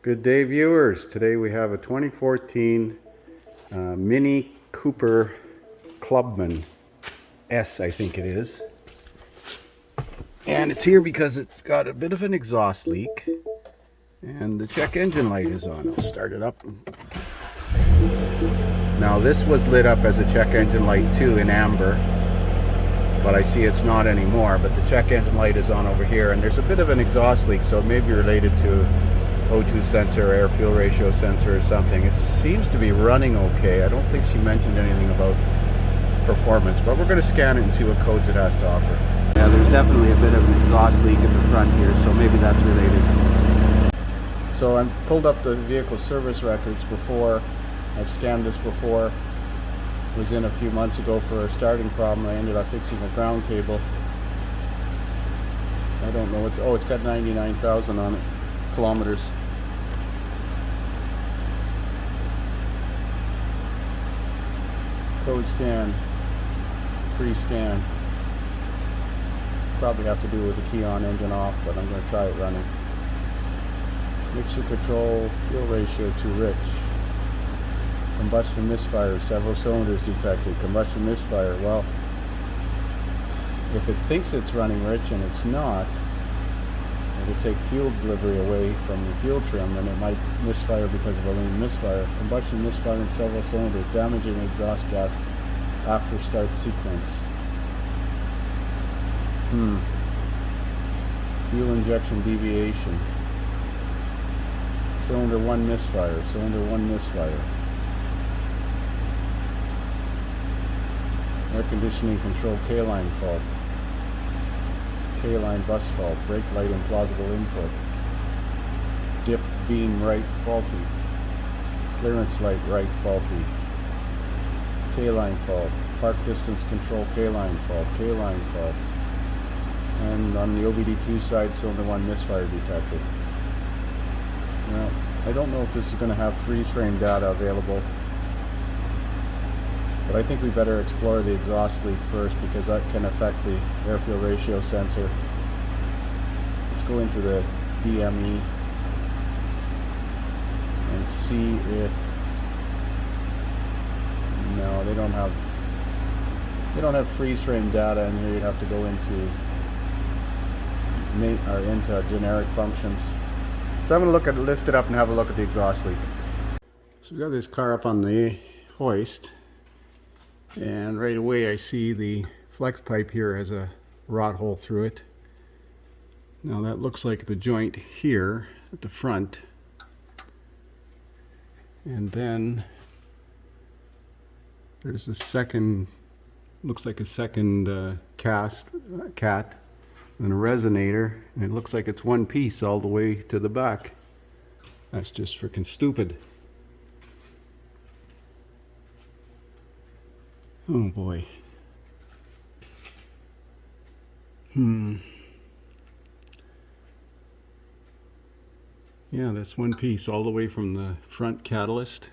Good day, viewers. Today we have a 2014 Mini Cooper Clubman S, I think it is. And it's here because it's got a bit of an exhaust leak and the check engine light is on. I'll start it up. Now this was lit up as a check engine light too in amber, but I see it's not anymore. But the check engine light is on over here, and there's a bit of an exhaust leak, so it may be related to O2 sensor, air fuel ratio sensor or something. It seems to be running okay. I don't think she mentioned anything about performance, but we're going to scan it and see what codes it has to offer. Yeah, there's definitely a bit of an exhaust leak at the front here, so maybe that's related. So I pulled up the vehicle service records before. I've scanned this before. It was in a few months ago for a starting problem. I ended up fixing the ground cable. I don't know what, oh, it's got 99,000 on it, kilometers. Code scan, pre-scan. Probably have to do with the key on, engine off, but I'm going to try it running. Mixture control, fuel ratio too rich. Combustion misfire, several cylinders detected. Combustion misfire, well, if it thinks it's running rich and it's not, it'll take fuel delivery away from the fuel trim, and it might misfire because of a lean misfire. Combustion misfire in several cylinders, damaging exhaust gas after start sequence. Fuel injection deviation. Cylinder 1 misfire, cylinder 1 misfire. Air conditioning control K-line fault. K-line bus fault. Brake light implausible input. Dip beam right faulty. Clearance light right faulty. K-line fault. Park distance control K-line fault. K-line fault. And on the OBD2 side, cylinder 1 misfire detected. Now, I don't know if this is going to have freeze frame data available, but I think we better explore the exhaust leak first because that can affect the air fuel ratio sensor. Let's go into the DME and see if, no, they don't have freeze frame data in here. You'd have to go into generic functions. So I'm going to lift it up and have a look at the exhaust leak. So we've got this car up on the hoist, and right away I see the flex pipe here has a rot hole through it. Now that looks like the joint here at the front, and then there's a second, looks like a second cat and a resonator, and it looks like it's one piece all the way to the back. That's just freaking stupid. Oh boy. Yeah, that's one piece all the way from the front catalyst.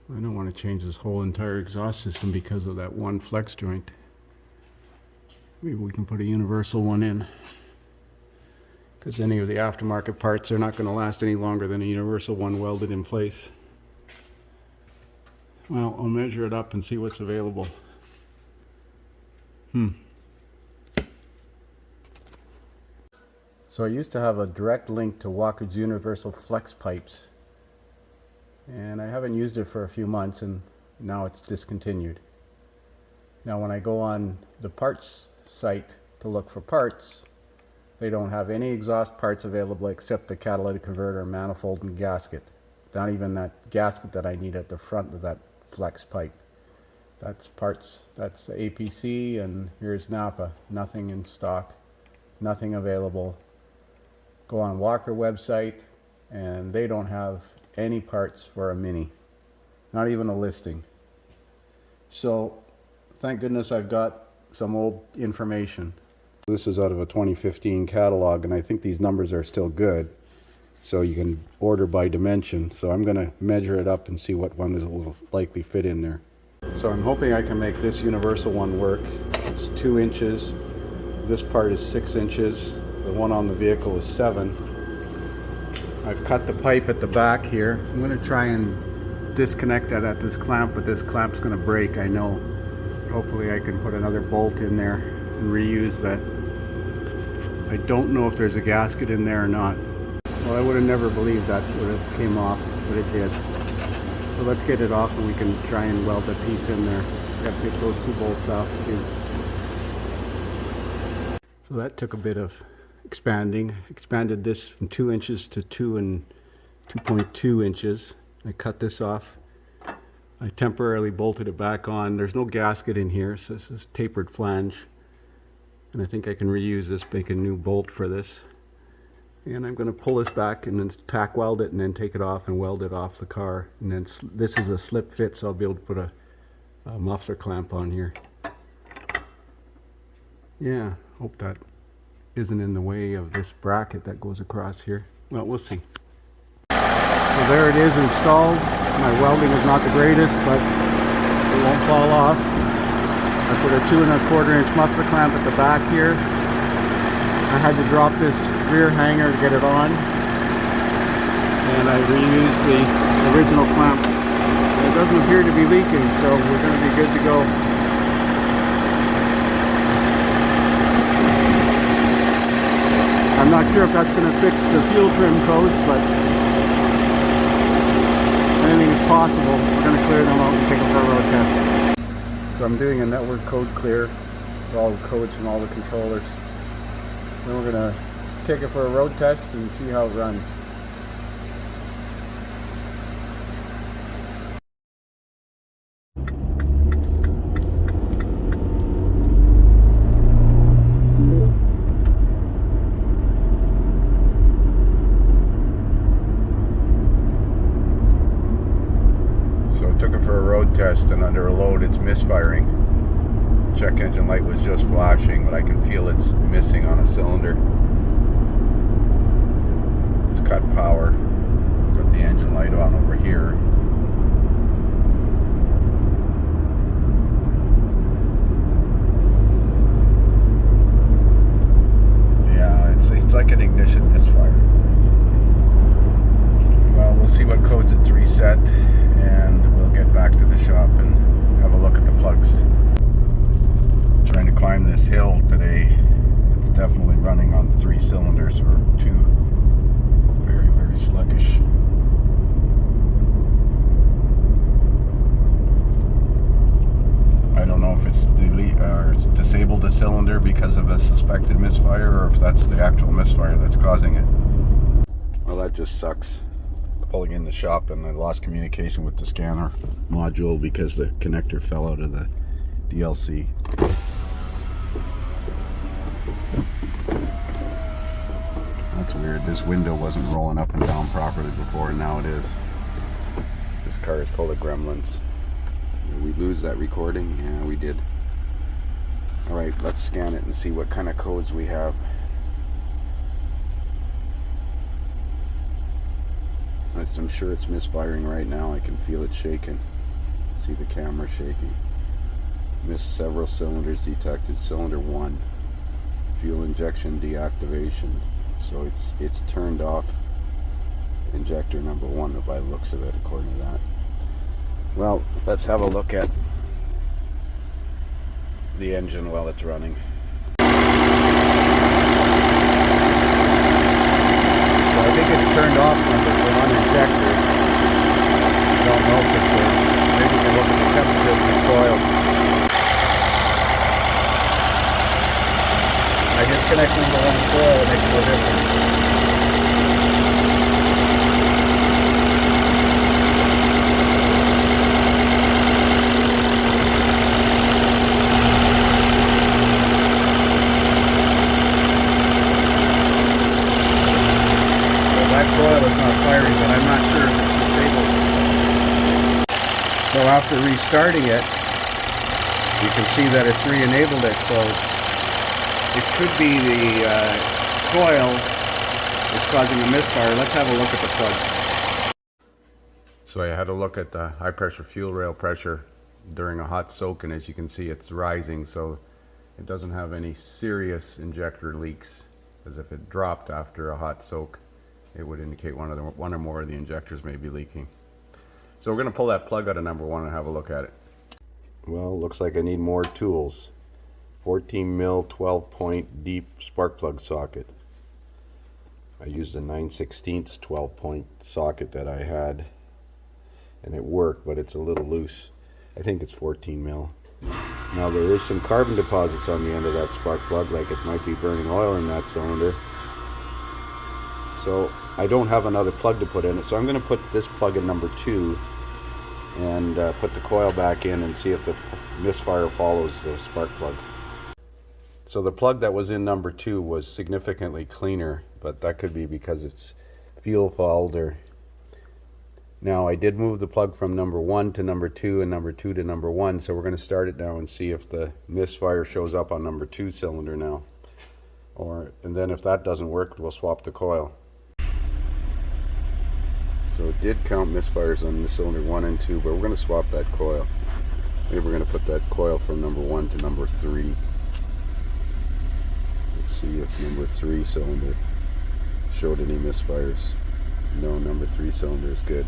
I don't want to change this whole entire exhaust system because of that one flex joint. Maybe we can put a universal one in, because any of the aftermarket parts are not going to last any longer than a universal one welded in place. Well, I'll measure it up and see what's available. So I used to have a direct link to Walker's Universal Flex pipes, and I haven't used it for a few months, and now it's discontinued. Now when I go on the parts site to look for parts, they don't have any exhaust parts available except the catalytic converter, manifold, and gasket. Not even that gasket that I need at the front of that flex pipe. That's parts, that's APC, and here's Napa. Nothing in stock, nothing available. Go on Walker website and they don't have any parts for a Mini, not even a listing. So thank goodness I've got some old information. This is out of a 2015 catalog, and I think these numbers are still good, so you can order by dimension. So I'm going to measure it up and see what one will likely fit in there. So I'm hoping I can make this universal one work. It's 2 inches, this part is 6 inches, The one on the vehicle is 7. I've cut the pipe at the back here. I'm going to try and disconnect that at this clamp, but this clamp's going to break, I know. Hopefully I can put another bolt in there and reuse that. I don't know if there's a gasket in there or not. Well, I would have never believed that would have came off, but it did. So let's get it off and we can try and weld the piece in there. I got to take those 2 bolts off too. So that took a bit of expanding. Expanded this from 2 inches to 2.2 inches. I cut this off. I temporarily bolted it back on. There's no gasket in here, so this is tapered flange. And I think I can reuse this, make a new bolt for this. And I'm going to pull this back and then tack weld it and then take it off and weld it off the car. And then this is a slip fit, so I'll be able to put a muffler clamp on here. Yeah, hope that isn't in the way of this bracket that goes across here. Well, we'll see. So there it is installed. My welding is not the greatest, but it won't fall off. I put a 2 1/4 inch muffler clamp at the back here. I had to drop this rear hanger to get it on. And I reused the original clamp. It doesn't appear to be leaking, so we're going to be good to go. I'm not sure if that's going to fix the fuel trim codes, but anything is possible. We're going to clear them out and take them for a road test. So I'm doing a network code clear for all the codes from all the controllers. Then we're going to take it for a road test and see how it runs. Took it for a road test, and under a load it's misfiring. Check engine light was just flashing, but I can feel it's missing on a cylinder. It's cut power. Got the engine light on over here. Yeah, it's like an ignition misfire. Well, we'll see what codes it's reset, and we'll get back to the shop and have a look at the plugs. Trying to climb this hill today. It's definitely running on 3 cylinders or 2. Very, very sluggish. I don't know if it's disabled a cylinder because of a suspected misfire, or if that's the actual misfire that's causing it. Well, that just sucks. Pulling in the shop, and I lost communication with the scanner module because the connector fell out of the DLC. That's weird. This window wasn't rolling up and down properly before, and now it is. This car is full of gremlins. Did we lose that recording? Yeah, we did. Alright, let's scan it and see what kind of codes we have. I'm sure it's misfiring right now. I can feel it shaking. See the camera shaking. Missed several cylinders detected. Cylinder 1. Fuel injection deactivation. So it's turned off injector number 1 by the looks of it, according to that. Well, let's have a look at the engine while it's running. I think it's turned off when the one injector. I don't know if it's maybe we can look at the temperature of the coil. I disconnect the one coil, it makes no difference. Coil is not firing, but I'm not sure if it's disabled. So after restarting it, you can see that it's re-enabled it. So it could be the coil is causing a misfire. Let's have a look at the plug. So I had a look at the high pressure fuel rail pressure during a hot soak, and as you can see, it's rising. So it doesn't have any serious injector leaks. as if it dropped after a hot soak, it would indicate one or more of the injectors may be leaking. So we're going to pull that plug out of number 1 and have a look at it. Well, looks like I need more tools. 14 mil 12 point deep spark plug socket. I used a 9/16 12 point socket that I had, and it worked, but it's a little loose. I think it's 14 mil. Now there is some carbon deposits on the end of that spark plug, like it might be burning oil in that cylinder. So I don't have another plug to put in it, so I'm going to put this plug in number 2 and put the coil back in and see if the misfire follows the spark plug. So the plug that was in number 2 was significantly cleaner, but that could be because it's fuel fouled. Now I did move the plug from number 1 to number 2 and number 2 to number 1, so we're going to start it now and see if the misfire shows up on number 2 cylinder now. And then if that doesn't work, we'll swap the coil. So it did count misfires on the cylinder 1 and 2, but we're going to swap that coil. Maybe we're going to put that coil from number 1 to number 3. Let's see if number 3 cylinder showed any misfires. No, number 3 cylinder is good.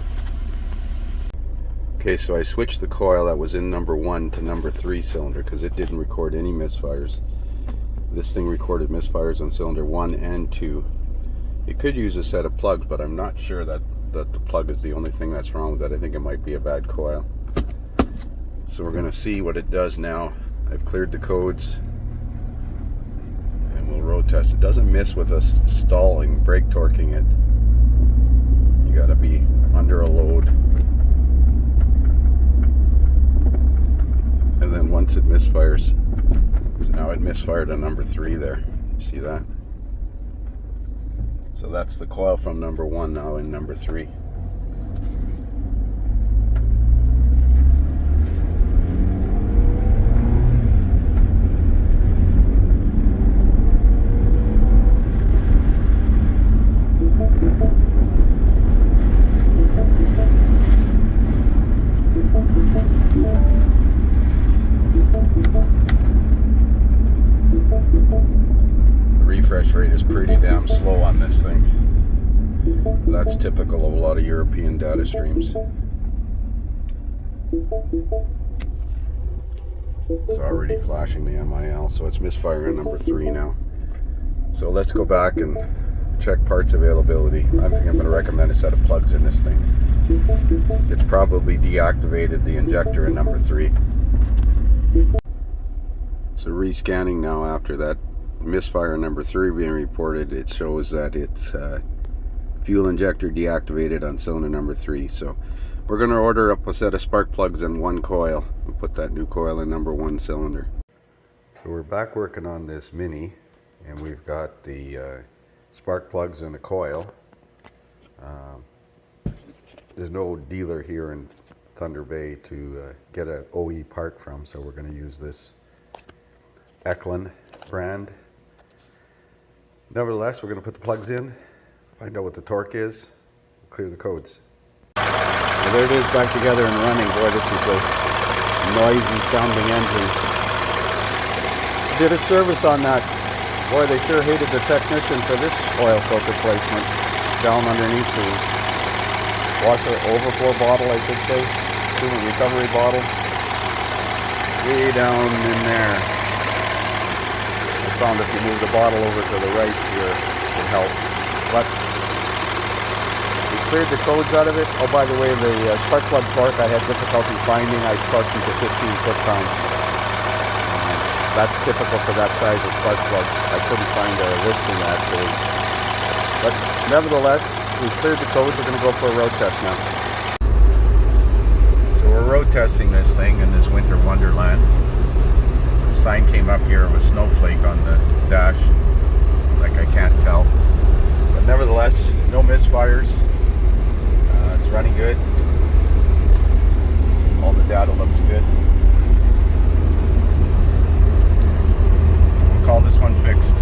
Okay, so I switched the coil that was in number 1 to number 3 cylinder because it didn't record any misfires. This thing recorded misfires on cylinder 1 and 2. It could use a set of plugs, but I'm not sure that the plug is the only thing that's wrong with it. I think it might be a bad coil. So we're going to see what it does now. I've cleared the codes and we'll road test. It doesn't miss with us stalling, brake torquing it. You got to be under a load. And then once it misfires, so now it misfired on number 3 there. See that? So that's the coil from number 1 now in number 3. Refresh rate is pretty damn slow on this thing. That's typical of a lot of European data streams. It's already flashing the MIL, so it's misfiring number 3 now. So let's go back and check parts availability. I think I'm going to recommend a set of plugs in this thing. It's probably deactivated the injector in number 3. So rescanning now after that misfire number 3 being reported, it shows that it's fuel injector deactivated on cylinder number 3. So we're going to order up a set of spark plugs and 1 coil. We'll put that new coil in number 1 cylinder. So we're back working on this Mini, and we've got the spark plugs and a coil. There's no dealer here in Thunder Bay to get an OE part from, so we're going to use this Eklund brand. Nevertheless, we're going to put the plugs in, find out what the torque is, clear the codes. Well, there it is, back together and running. Boy, this is a noisy sounding engine. Did a service on that. Boy, they sure hated the technician for this oil filter placement down underneath the washer overflow bottle, I should say. Coolant recovery bottle. Way down in there. I found if you move the bottle over to the right here, it can help. But we cleared the codes out of it. Oh, by the way, the spark plug torque I had difficulty finding. I torqued to 15 foot-pounds. That's typical for that size of spark plug. I couldn't find a listing actually. But nevertheless, we cleared the codes. We're going to go for a road test now. So we're road testing this thing in this winter wonderland. Sign came up here with snowflake on the dash, like I can't tell, but nevertheless, no misfires. It's running good. All the data looks good. So we'll call this one fixed.